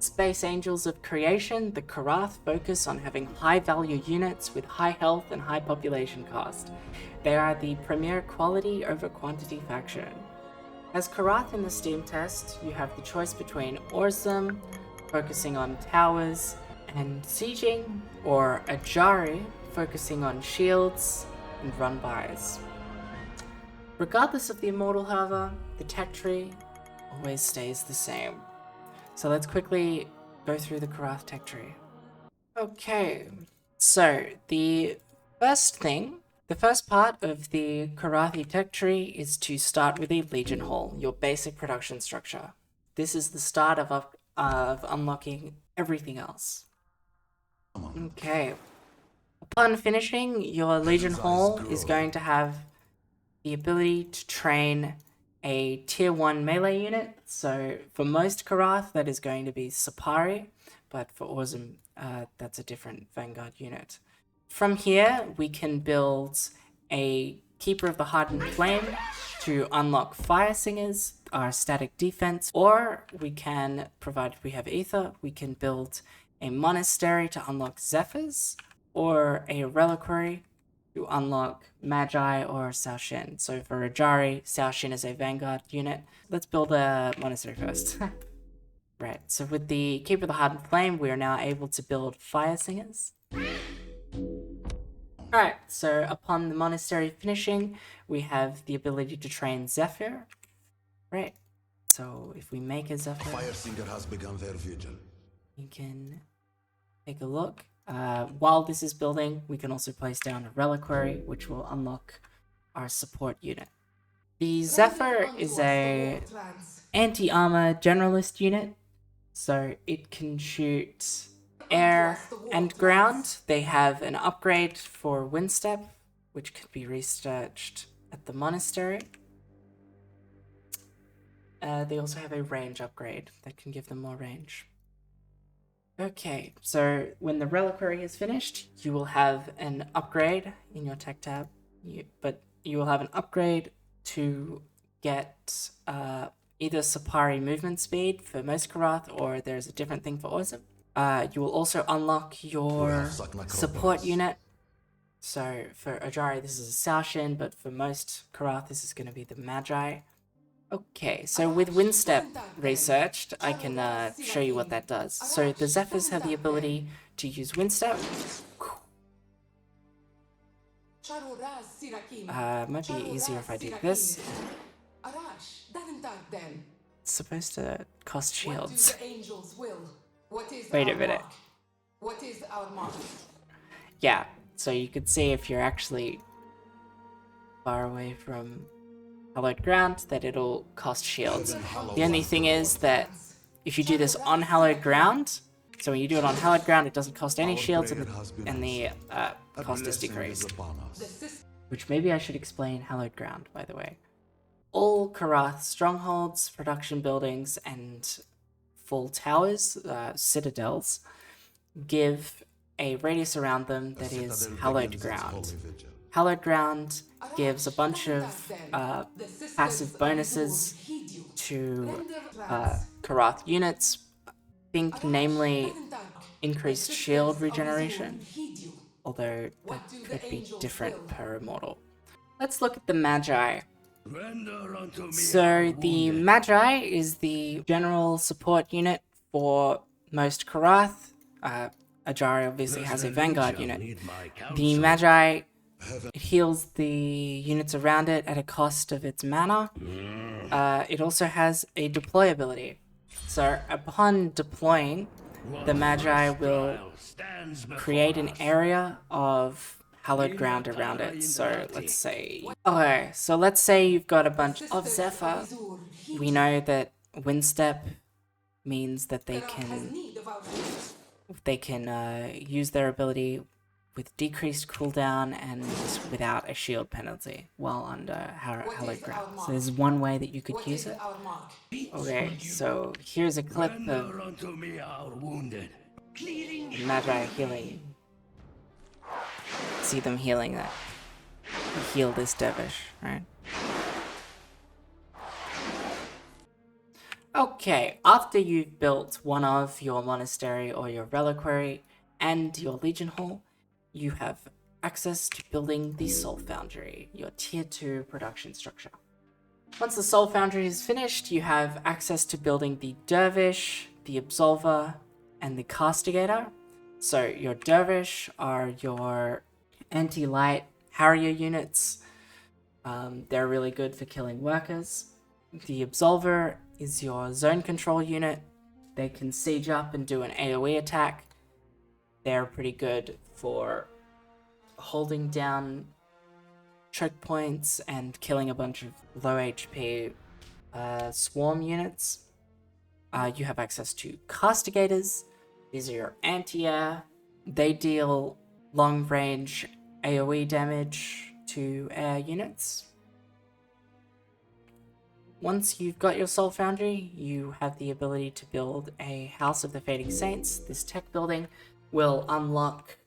Space Angels of Creation, the Qrath focus on having high-value units with high health and high population cost. They are the premier quality over quantity faction. As Qrath in the Steam test, you have the choice between Awesome, focusing on towers and sieging, or Ajari, focusing on shields and run-bys. Regardless of the Immortal, however, the tech tree always stays the same. So let's quickly go through the Qrath tech tree. Okay, so the first part of the Qrathi tech tree is to start with the Legion Hall, your basic production structure. This is the start of unlocking everything else. Okay, upon finishing, your Legion Hall is going to have the ability to train a tier 1 melee unit. So for most Qrath, that is going to be Sapari, but for Awesome, that's a different Vanguard unit. From here, we can build a Keeper of the Hardened Flame to unlock Fire Singers, our static defense, or we can, provided we have Ether, we can build a Monastery to unlock Zephyrs, or a Reliquary to unlock Magi or Saoshin. So for Ajari, Saoshin is a Vanguard unit. Let's build a Monastery first. Right, so with the Keeper of the Hardened Flame, we are now able to build Fire Singers. Alright, so upon the Monastery finishing, we have the ability to train Zephyr. Right, so if we make a Zephyr, Fire Singer has begun their vigil. You can take a look. While this is building, we can also place down a Reliquary, which will unlock our support unit. The Zephyr is a anti-armor generalist unit, so it can shoot air and ground. They have an upgrade for Windstep, which could be researched at the Monastery. They also have a range upgrade that can give them more range. Okay, so when the Reliquary is finished, you will have an upgrade in your tech tab, but you will have an upgrade to get either Sapari movement speed for most Qrath, or there's a different thing for Awesome. You will also unlock your support unit. So for Ajari, this is a Saoshin, but for most Qrath, this is going to be the Magi. Okay, so with Windstep researched, I can show you what that does. So the Zephyrs have the ability to use Windstep. Might be easier if I do this. It's supposed to cost shields. Wait a minute. Yeah, so you could see if you're actually far away from hallowed ground that it'll cost shields. The only thing is that if you do this on hallowed ground, so when you do it on hallowed ground, it doesn't cost any shields and the cost is decreased. Which maybe I should explain hallowed ground, by the way. All Qrath strongholds, production buildings, and full towers, citadels, give a radius around them that is hallowed ground. Hallowed ground gives a bunch of passive bonuses to Qrath units. I think namely increased shield regeneration, although that could be different per immortal. Let's look at the Magi. So the Magi is the general support unit for most Qrath. Ajari obviously has a Vanguard unit. The Magi, it heals the units around it at a cost of its mana. It also has a deploy ability. So upon deploying, the Magi will create an area of hallowed ground around it. So let's say... Okay, so let's say you've got a bunch of Zephyr. We know that Windstep means that they can use their ability with decreased cooldown and without a shield penalty while under hallowed ground. So there's one way that you could use it. Okay, so here's a clip of Magi healing. See them healing that. Heal this dervish, right? Okay, after you've built one of your monastery or your reliquary and your legion hall, you have access to building the soul foundry, your tier 2 production structure. Once the soul foundry is finished, you have access to building the dervish, the absolver, and the castigator. So your dervish are your anti-light harrier units. They're really good for killing workers. The absolver is your zone control unit. They can siege up and do an AoE attack. They're pretty good for holding down choke points and killing a bunch of low HP swarm units. You have access to castigators. These are your anti-air. They deal long range AoE damage to air units. Once you've got your Soul Foundry, you have the ability to build a House of the Fading Saints. This tech building will unlock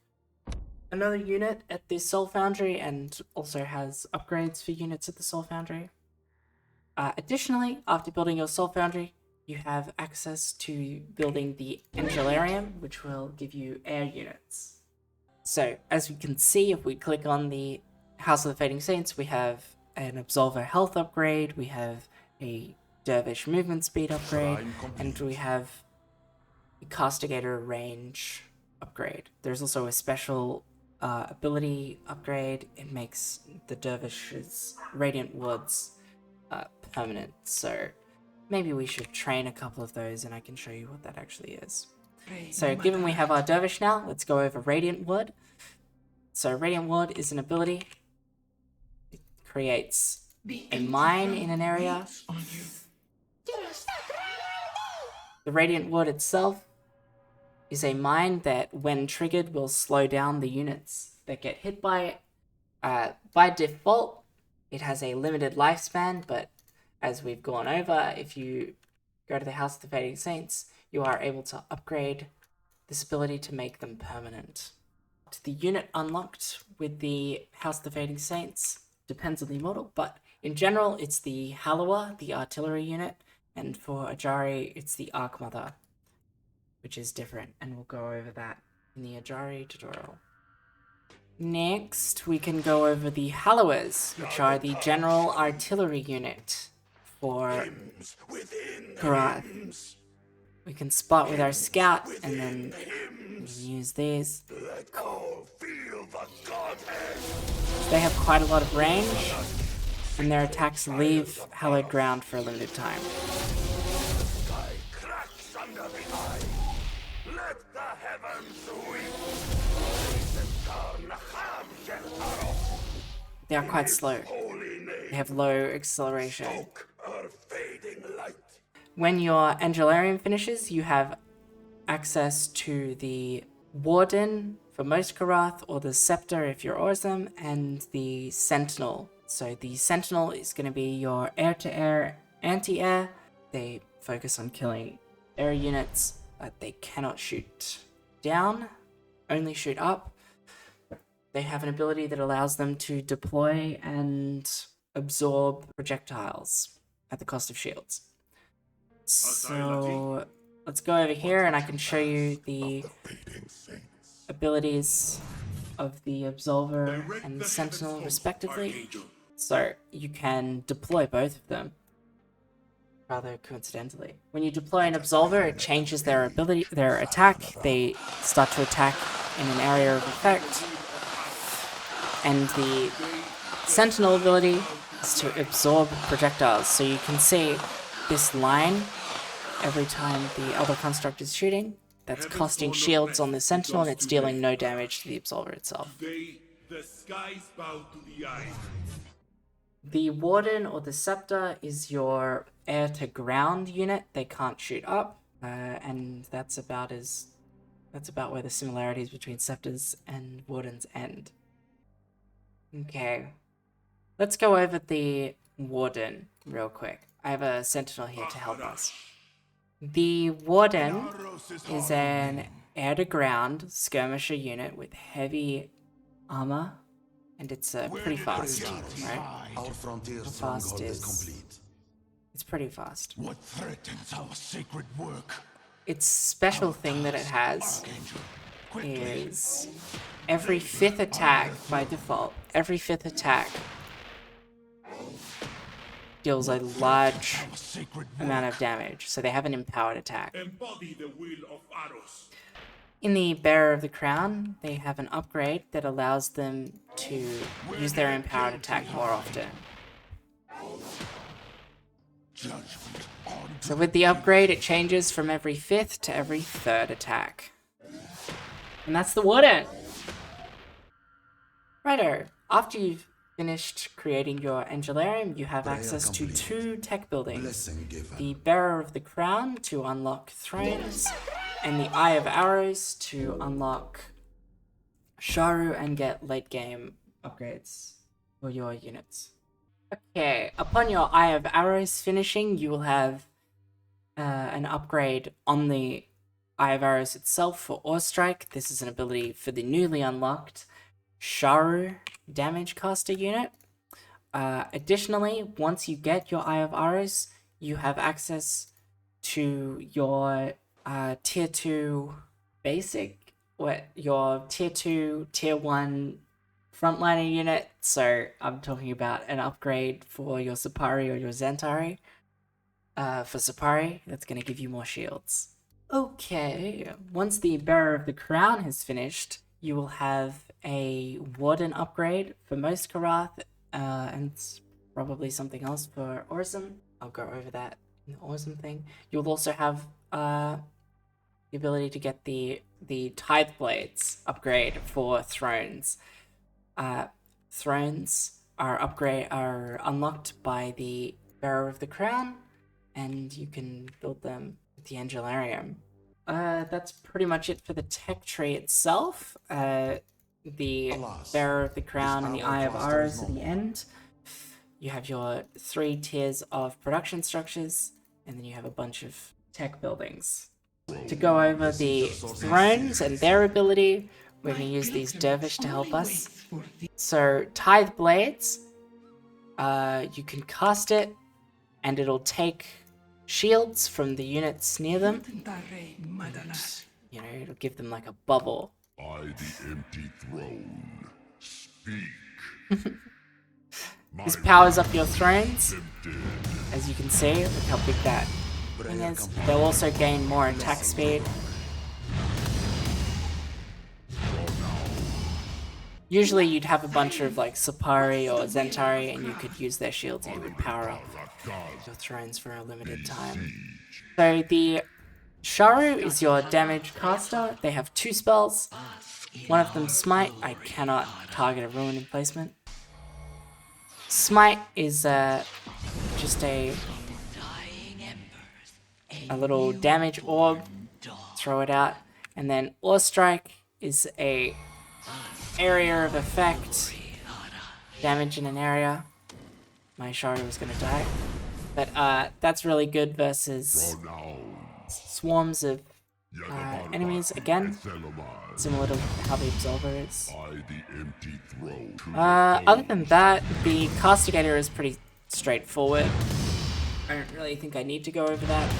another unit at this Soul Foundry and also has upgrades for units at the Soul Foundry. Additionally, after building your Soul Foundry, you have access to building the Angelarium, which will give you air units. So, as we can see, if we click on the House of the Fading Saints, we have an Absolver health upgrade, we have a Dervish movement speed upgrade, and we have a Castigator range upgrade. There's also a special ability upgrade. It makes the Dervish's Radiant Woods permanent, so maybe we should train a couple of those and I can show you what that actually is. So given we have our Dervish now, let's go over Radiant Wood. So Radiant Wood is an ability. It creates a mine in an area. The Radiant Wood itself is a mine that, when triggered, will slow down the units that get hit by it. By default, it has a limited lifespan, but as we've gone over, if you go to the House of the Fading Saints, you are able to upgrade this ability to make them permanent. The unit unlocked with the House of the Fading Saints depends on the model, but in general, it's the Hallower, the artillery unit, and for Ajari, it's the Arc Mother, which is different, and we'll go over that in the Ajari tutorial. Next, we can go over the Hallowers, which are the general artillery unit for Qrath. We can spot with our scout, and then use these. They have quite a lot of range, and their attacks leave hallowed ground for a limited time. They are quite slow. They have low acceleration. When your Angelarium finishes, you have access to the Warden for most Qrath, or the Scepter if you're awesome, and the Sentinel. So the Sentinel is going to be your air-to-air anti-air. They focus on killing air units, but they cannot shoot down, only shoot up. They have an ability that allows them to deploy and absorb projectiles at the cost of shields. So let's go over here and I can show you the abilities of the Absolver and the Sentinel respectively. So you can deploy both of them, rather coincidentally. When you deploy an Absolver, it changes their ability, their attack. They start to attack in an area of effect. And the Sentinel ability is to absorb projectiles. So you can see this line every time the other construct is shooting. That's casting shields on the Sentinel, and it's dealing no damage to the Absolver itself. The Warden or the Scepter is your air-to-ground unit. They can't shoot up, and that's about where the similarities between Scepters and Wardens end. Okay, let's go over the Warden real quick. I have a Sentinel here to help us. The Warden is an air-to-ground skirmisher unit with heavy armor, and it's pretty fast, right? Our frontier How fast stronghold is is complete. It's pretty fast. What threatens our sacred work? Its special thing that it has is every 5th attack by default. Every 5th attack deals a large amount of damage, so they have an empowered attack. Embody the will of Aros. In the Bearer of the Crown, they have an upgrade that allows them to use their empowered attack more often. So with the upgrade, it changes from every 5th to every 3rd attack. And that's the Warden! Righto, after you've finished creating your Angelarium, you have access to 2 tech buildings. Blessing given. The Bearer of the Crown to unlock thrones, and the Eye of Aros to unlock Sharu and get late game upgrades for your units. Okay, upon your Eye of Aros finishing, you will have an upgrade on the Eye of Aros itself for Ore Strike. This is an ability for the newly unlocked Sharu damage caster unit. Additionally, once you get your Eye of Aros, you have access to your tier 2 basic, your tier 2, tier 1 frontliner unit. So I'm talking about an upgrade for your Sapari or your Zentari. For Sapari, that's going to give you more shields. Okay, once the Bearer of the Crown has finished, you will have a Warden upgrade for most Qrath, and probably something else for Orzum. I'll go over that in the Orzum thing. You'll also have the ability to get the Tithe Blades upgrade for Thrones. Thrones are unlocked by the Bearer of the Crown, and you can build them with the Angelarium. That's pretty much it for the tech tree itself. The Bearer of the Crown and the Eye of Aros at the end. You have your 3 tiers of production structures, and then you have a bunch of tech buildings. To go over the thrones and their ability, we're going to use these dervish to help us. So, Tithe Blades, you can cast it, and it'll take shields from the units near them. You know, it'll give them like a bubble. By the empty throne, speak. This powers up your thrones. As you can see, look how big that thing is. They'll also gain more attack speed. Usually you'd have a bunch of like Sapari or Zentari, and you could use their shields and it would power up your thrones for a limited time. So the Sharu is your damage caster. They have 2 spells. One of them Smite. I cannot target a ruin in placement. Smite is just a little damage orb. Throw it out. And then Ore Strike is a area of effect. Damage in an area. My Sharu is going to die. But that's really good versus swarms of enemies. Again, similar to how the Absolver is. Other than that, the Castigator is pretty straightforward. I don't really think I need to go over that.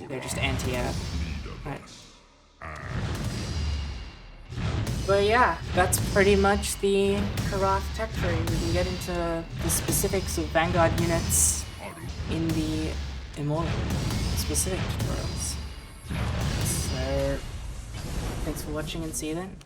They're just anti-air. Right. But yeah, that's pretty much the Qrath tech tree. We can get into the specifics of Vanguard units in the Immortal specific tutorials. So, thanks for watching and see you then.